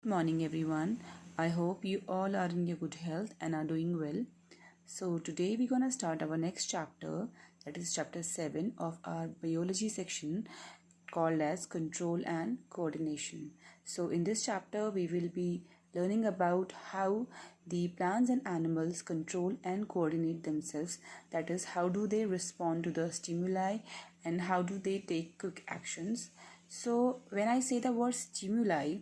Good morning, everyone. I hope you all are in your good health and are doing well. So, today we're going to start our next chapter, that is chapter 7 of our biology section called as control and coordination. So, in this chapter, we will be learning about how the plants and animals control and coordinate themselves, that is, how do they respond to the stimuli and how do they take quick actions. So, when I say the word stimuli,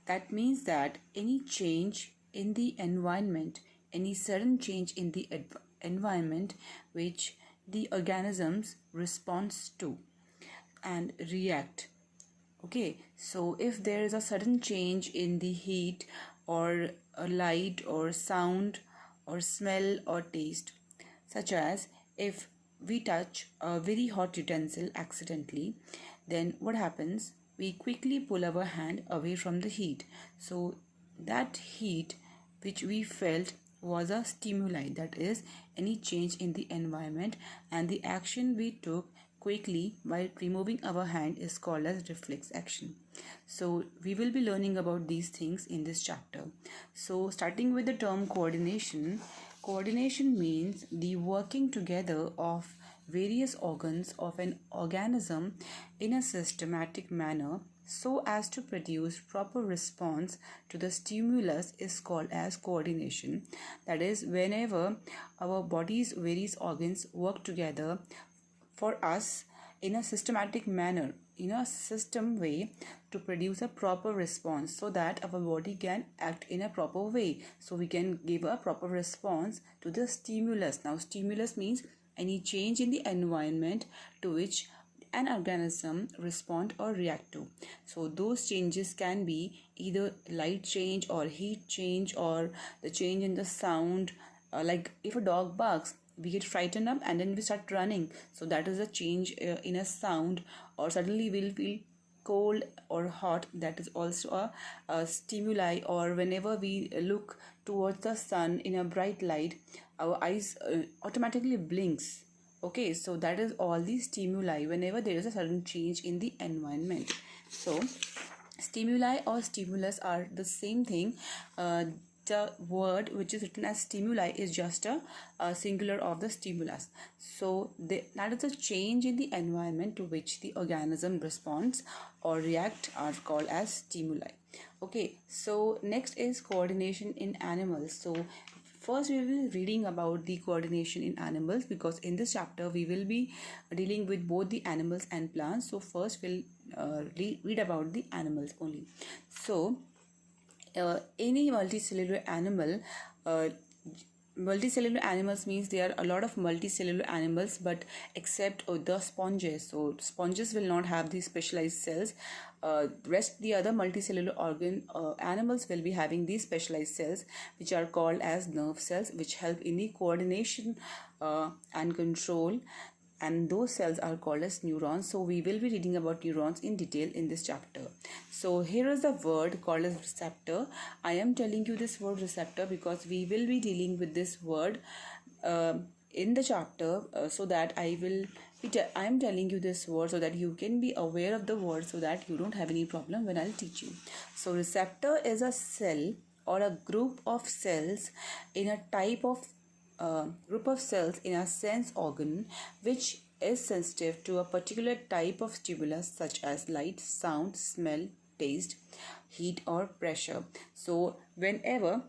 that means that any change in the environment, any sudden change in the environment which the organisms responds to and react. Okay, so if there is a sudden change in the heat or a light or sound or smell or taste, such as if we touch a very hot utensil accidentally, then what happens? We quickly pull our hand away from the heat. So that heat which we felt was a stimuli, that is any change in the environment, and the action we took quickly by removing our hand is called as reflex action. So we will be learning about these things in this chapter. So starting with the term coordination, coordination means the working together of various organs of an organism in a systematic manner so as to produce proper response to the stimulus is called as coordination. That is, whenever our body's various organs work together for us in a systematic manner, in a system way, to produce a proper response so that our body can act in a proper way, so we can give a proper response to the stimulus. Now stimulus means any change in the environment to which an organism respond or react to. So those changes can be either light change or heat change or the change in the sound, like if a dog barks, we get frightened up and then we start running, so that is a change in a sound. Or suddenly we'll feel cold or hot, that is also a stimuli. Or whenever we look towards the sun in a bright light, our eyes automatically blinks. Okay, so that is all the stimuli whenever there is a sudden change in the environment. So stimuli or stimulus are the same thing. The word which is written as stimuli is just a singular of the stimulus. So that is a change in the environment to which the organism responds or react are called as stimuli. Okay, so next is coordination in animals. So first we will be reading about the coordination in animals, because in this chapter we will be dealing with both the animals and plants. So first we'll read about the animals only. So any multicellular animal, multicellular animals means there are a lot of multicellular animals, but except the sponges. So sponges will not have these specialized cells. Rest the other multicellular organ animals will be having these specialized cells, which are called as nerve cells, which help in the coordination and control, and those cells are called as neurons. So we will be reading about neurons in detail in this chapter. So here is the word called as receptor. I am telling you this word receptor because we will be dealing with this word in the chapter, so that I am telling you this word so that you can be aware of the word, so that you don't have any problem when I'll teach you. So receptor is a cell or a group of cells in a type of group of cells in a sense organ which is sensitive to a particular type of stimulus such as light, sound, smell, taste, heat or pressure. So whenever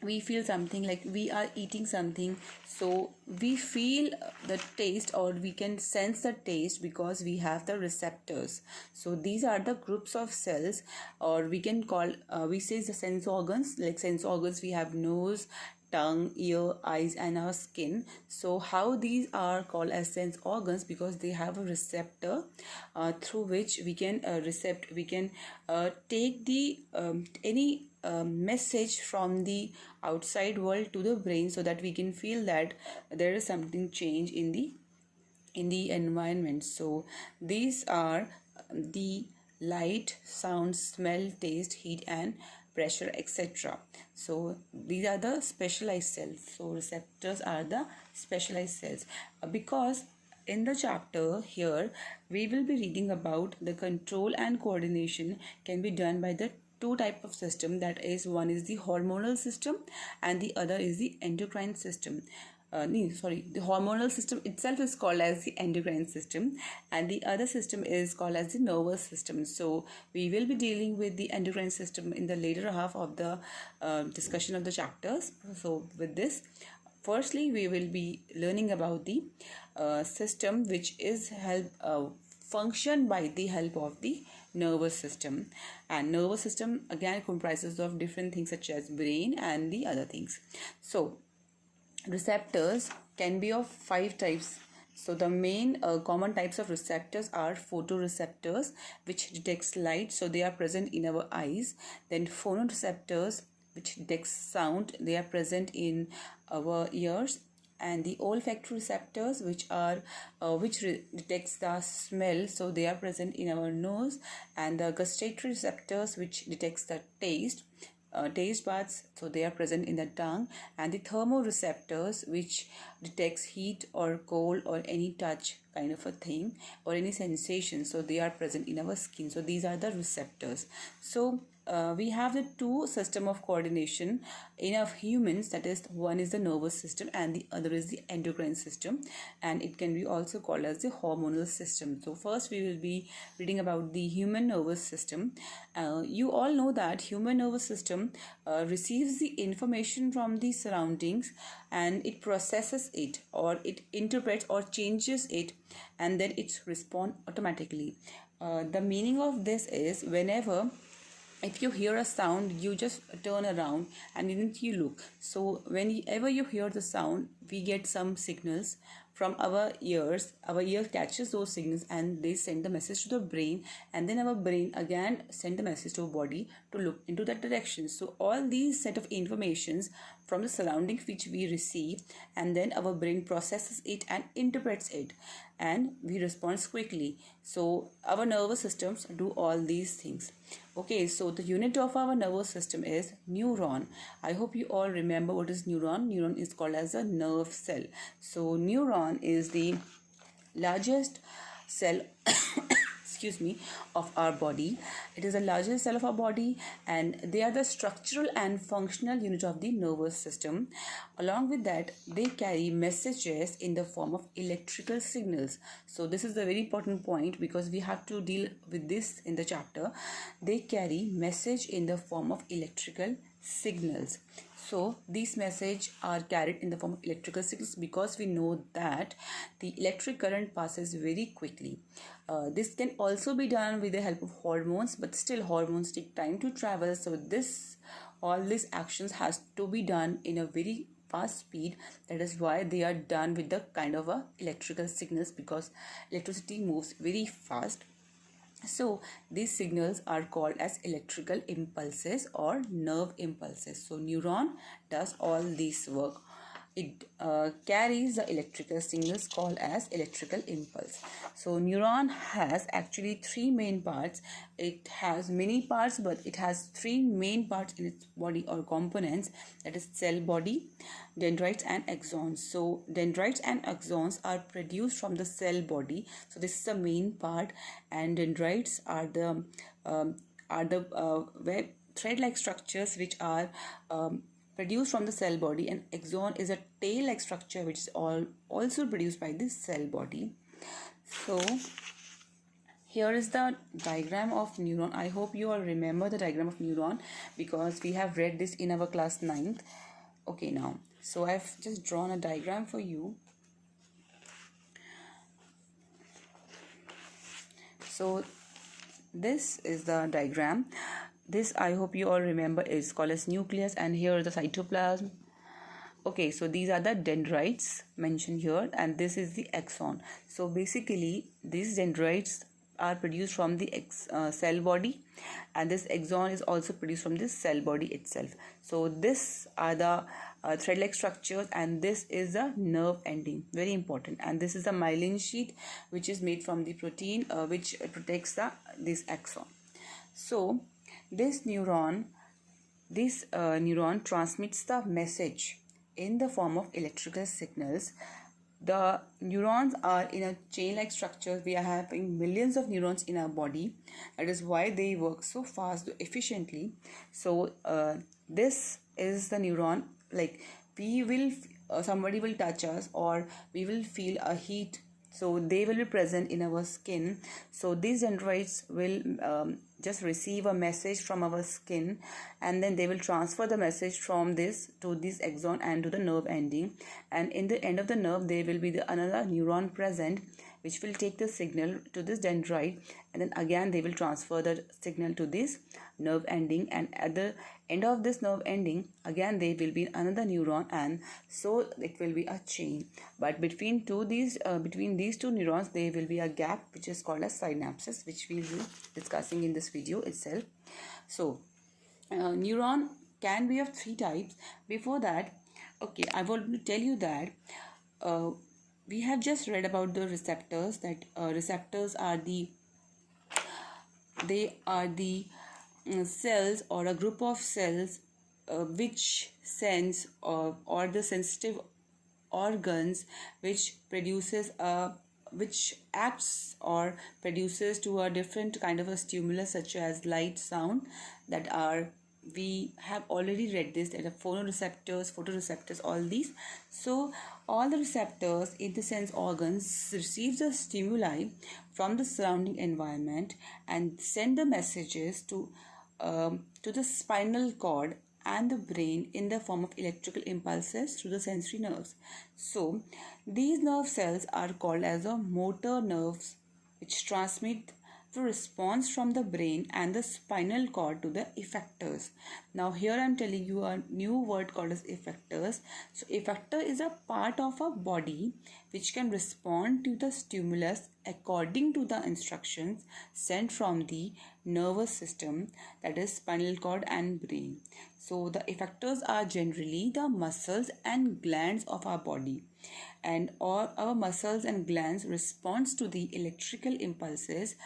we feel something, like we are eating something, so we feel the taste or we can sense the taste because we have the receptors. So these are the groups of cells, or we can call we say the sense organs. Like sense organs, we have nose, tongue, ear, eyes and our skin. So how these are called as sense organs? Because they have a receptor through which we can take the any message from the outside world to the brain, so that we can feel that there is something change in the environment. So these are the light, sound, smell, taste, heat and pressure, etc. So these are the specialized cells. So receptors are the specialized cells. Because in the chapter here we will be reading about the control and coordination can be done by the two type of system, that is, one is the hormonal system and the other is the endocrine system. The hormonal system itself is called as the endocrine system, and the other system is called as the nervous system. So we will be dealing with the endocrine system in the later half of the discussion of the chapters. So with this, firstly we will be learning about the system which is function by the help of the nervous system. And nervous system again comprises of different things such as brain and the other things. So receptors can be of 5 types. So the main common types of receptors are photoreceptors, which detects light, so they are present in our eyes. Then phonoreceptors, which detects sound, they are present in our ears. And the olfactory receptors, which detects the smell, so they are present in our nose. And the gustatory receptors, which detects the taste buds, so they are present in the tongue. And the thermoreceptors, which detects heat or cold or any touch kind of a thing or any sensation, so they are present in our skin. So these are the receptors. So we have the two system of coordination in our humans, that is, one is the nervous system and the other is the endocrine system, and it can be also called as the hormonal system. So first we will be reading about the human nervous system. You all know that human nervous system receives the information from the surroundings and it processes it, or it interprets or changes it, and then it responds automatically. The meaning of this is, whenever if you hear a sound, you just turn around and then you look. So whenever you hear the sound, we get some signals from our ears. Our ear catches those signals and they send the message to the brain, and then our brain again send the message to our body to look into that direction. So all these set of informations from the surroundings which we receive, and then our brain processes it and interprets it, and we respond quickly. So our nervous systems do all these things. Okay, so the unit of our nervous system is neuron. I hope you all remember what is neuron. Neuron is called as a nerve cell. So neuron is the largest cell excuse me, of our body. It is the largest cell of our body, and they are the structural and functional unit of the nervous system. Along with that, they carry messages in the form of electrical signals. So this is the very important point, because we have to deal with this in the chapter. They carry message in the form of electrical signals. So these messages are carried in the form of electrical signals, because we know that the electric current passes very quickly. This can also be done with the help of hormones, but still hormones take time to travel. So all these actions has to be done in a very fast speed. That is why they are done with the kind of electrical signals, because electricity moves very fast. So these signals are called as electrical impulses or nerve impulses. So neuron does all this work. It carries the electrical signals called as electrical impulse. So neuron has actually 3 main parts. It has many parts, but it has 3 main parts in its body or components, that is cell body, dendrites and axons. So dendrites and axons are produced from the cell body. So this is the main part, and dendrites are the web thread-like structures which are produced from the cell body, and axon is a tail-like structure which is also produced by the cell body. So here is the diagram of neuron. I hope you all remember the diagram of neuron, because we have read this in our class 9th. Okay, now, so I've just drawn a diagram for you. So this is the diagram. This, I hope you all remember, is called as nucleus, and here is the cytoplasm. Okay, so these are the dendrites mentioned here, and this is the axon. So basically these dendrites are produced from the cell body, and this axon is also produced from this cell body itself. So this are the thread-like structures, and this is the nerve ending, very important. And this is the myelin sheath, which is made from the protein which protects this axon. So this neuron transmits the message in the form of electrical signals the neurons are in a chain-like structure. We are having millions of neurons in our body. That is why they work so fast, efficiently. So this is the neuron. Like we will, somebody will touch us, or we will feel a heat. So they will be present in our skin. So these dendrites will just receive a message from our skin, and then they will transfer the message from this to this axon and to the nerve ending. And in the end of the nerve, there will be another neuron present, which will take the signal to this dendrite, and then again they will transfer the signal to this nerve ending, and at the end of this nerve ending again there will be another neuron, and so it will be a chain. But between these two neurons there will be a gap, which is called as synapses, which we will be discussing in this video itself. So neuron can be of 3 types. Before that, okay, I want to tell you that we have just read about the receptors, that receptors are the cells or a group of cells which sense or the sensitive organs which acts or produces to a different kind of a stimulus, such as light, sound, that are, we have already read this, that are photoreceptors, all these. So all the receptors in the sense organs receive the stimuli from the surrounding environment and send the messages to the spinal cord and the brain in the form of electrical impulses through the sensory nerves. So these nerve cells are called as the motor nerves, which transmit the response from the brain and the spinal cord to the effectors. Now here I am telling you a new word called as effectors. So effector is a part of a body which can respond to the stimulus according to the instructions sent from the nervous system, that is spinal cord and brain. So the effectors are generally the muscles and glands of our body, and all our muscles and glands responds to the electrical impulses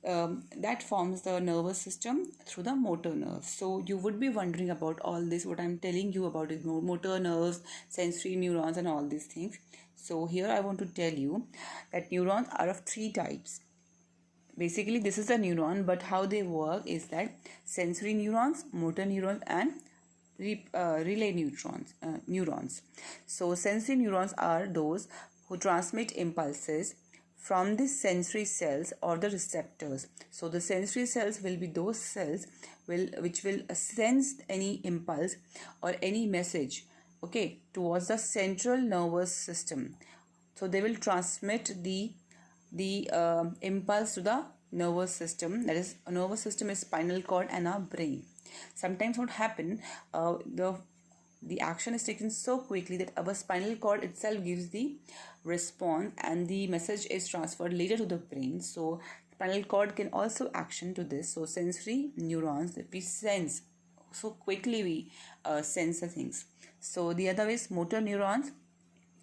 that forms the nervous system through the motor nerves. So you would be wondering about all this, what I'm telling you about is motor nerves, sensory neurons, and all these things. So here I want to tell you that neurons are of 3 types. Basically this is a neuron, but how they work is that sensory neurons, motor neurons, and relay neurons. So sensory neurons are those who transmit impulses from the sensory cells or the receptors. So the sensory cells will be those cells which will sense any impulse or any message, okay, towards the central nervous system. So they will transmit the impulse to the nervous system, that is, a nervous system is spinal cord and our brain. Sometimes what happen, the action is taken so quickly that our spinal cord itself gives the response and the message is transferred later to the brain. So spinal cord can also action to this. So sensory neurons, we sense so quickly, we sense the things. So the other is motor neurons.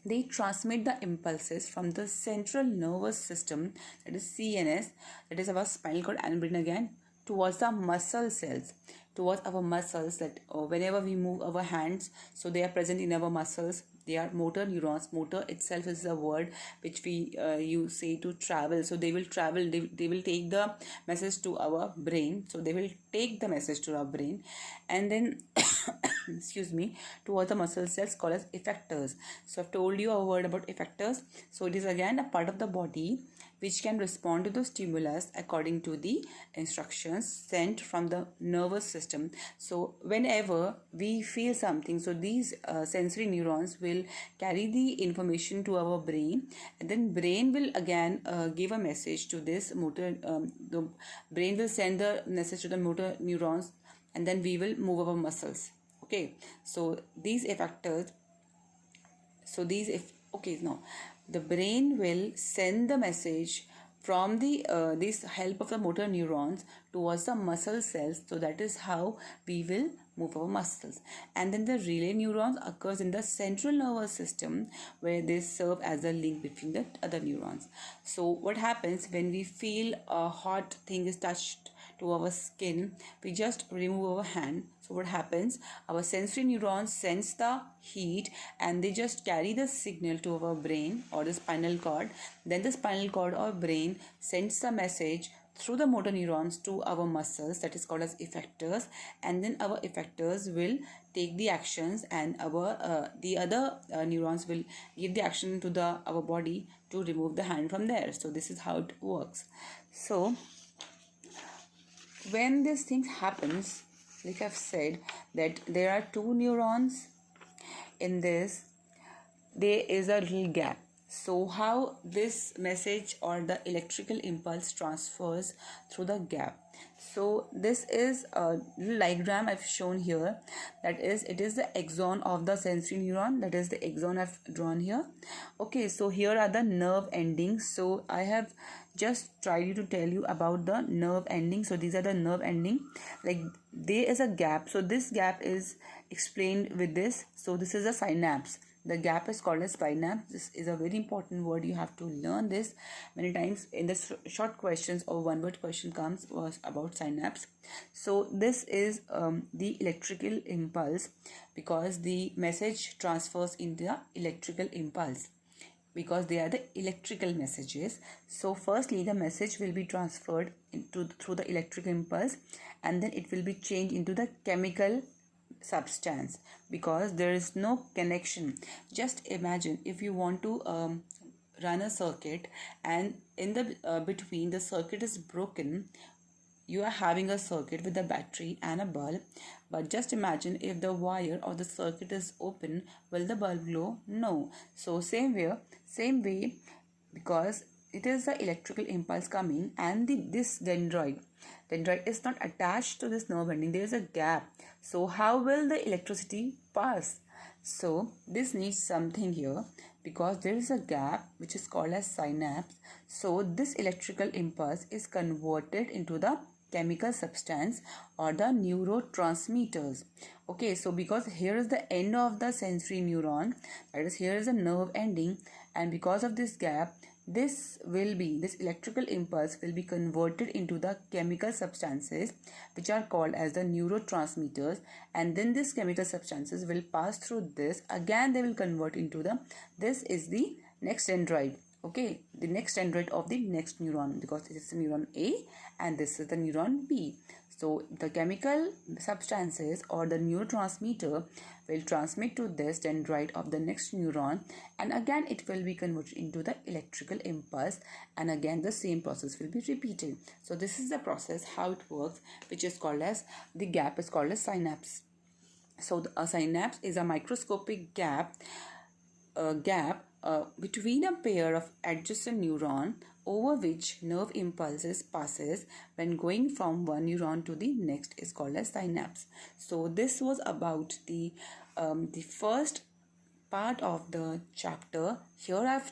They transmit the impulses from the central nervous system, that is CNS, that is our spinal cord and brain again, towards the muscle cells, towards our muscles, that whenever we move our hands, so they are present in our muscles. They are motor neurons. Motor itself is a word which we you say to travel. So they will travel, they will take the message to our brain. So they will take the message to our brain, and then excuse me, towards the muscle cells called as effectors. So I've told you a word about effectors. So it is again a part of the body which can respond to the stimulus according to the instructions sent from the nervous system. So whenever we feel something, so these sensory neurons will carry the information to our brain, and then brain will again give a message to this motor. The brain will send the message to the motor neurons, and then we will move our muscles. Okay, so these effectors, now the brain will send the message from the this help of the motor neurons towards the muscle cells. So that is how we will move our muscles. And then the relay neurons occurs in the central nervous system, where they serve as a link between the other neurons. So what happens when we feel a hot thing is touched to our skin, we just remove our hand. So what happens? Our sensory neurons sense the heat and they just carry the signal to our brain or the spinal cord. Then the spinal cord or brain sends the message through the motor neurons to our muscles, that is called as effectors, and then our effectors will take the actions, and our the other neurons will give the action to the our body to remove the hand from there. So this is how it works. So when this thing happens, like I've said, that there are two neurons in this, there is a little gap. So how this message or the electrical impulse transfers through the gap? So this is a little diagram I've shown here. That is, it is the axon of the sensory neuron. That is the axon I've drawn here. Okay, so here are the nerve endings. So I have just tried to tell you about the nerve ending. So these are the nerve ending. Like there is a gap. So this gap is explained with this. So this is a synapse. The gap is called as synapse. This is a very important word. You have to learn this many times in the short questions, or one word question comes was about synapse. So this is the electrical impulse, because the message transfers into the electrical impulse, because they are the electrical messages. So firstly the message will be transferred through the electrical impulse, and then it will be changed into the chemical substance, because there is no connection. Just imagine if you want to run a circuit, and in the between the circuit is broken. You are having a circuit with a battery and a bulb, but just imagine if the wire of the circuit is open, will the bulb glow? No. So same way, because it is the electrical impulse coming, and this dendroid is not attached to this nerve ending. There is a gap. So how will the electricity pass? So this needs something here, because there is a gap which is called as synapse. So this electrical impulse is converted into the chemical substance or the neurotransmitters. Okay, so because here is the end of the sensory neuron, that is, here is a nerve ending, and because of this gap, this electrical impulse will be converted into the chemical substances which are called as the neurotransmitters, and then these chemical substances will pass through this. Again they will convert into this is the next dendrite. Okay, the next dendrite of the next neuron, because it is the neuron A and this is the neuron B. So the chemical substances or the neurotransmitter will transmit to this dendrite of the next neuron, and again it will be converted into the electrical impulse, and again the same process will be repeated. So this is the process how it works, which is called as, the gap is called as synapse. So a synapse is a microscopic gap between a pair of adjacent neuron over which nerve impulses passes when going from one neuron to the next is called as synapse. So this was about the first part of the chapter. Here I've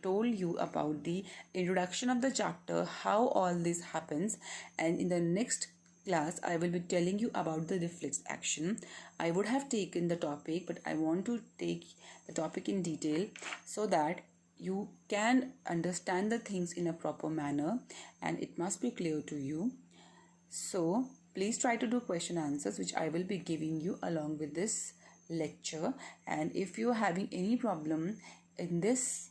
told you about the introduction of the chapter, how all this happens, and in the next class I will be telling you about the reflex action. I would have taken the topic, but I want to take the topic in detail so that you can understand the things in a proper manner, and it must be clear to you. So please try to do question answers, which I will be giving you along with this lecture. And if you are having any problem in this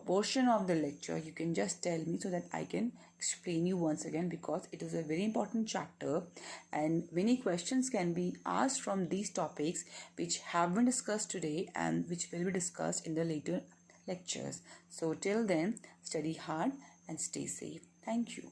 portion of the lecture, you can just tell me so that I can explain you once again, because it is a very important chapter and many questions can be asked from these topics which have been discussed today and which will be discussed in the later lectures. So till then, study hard and stay safe. Thank you.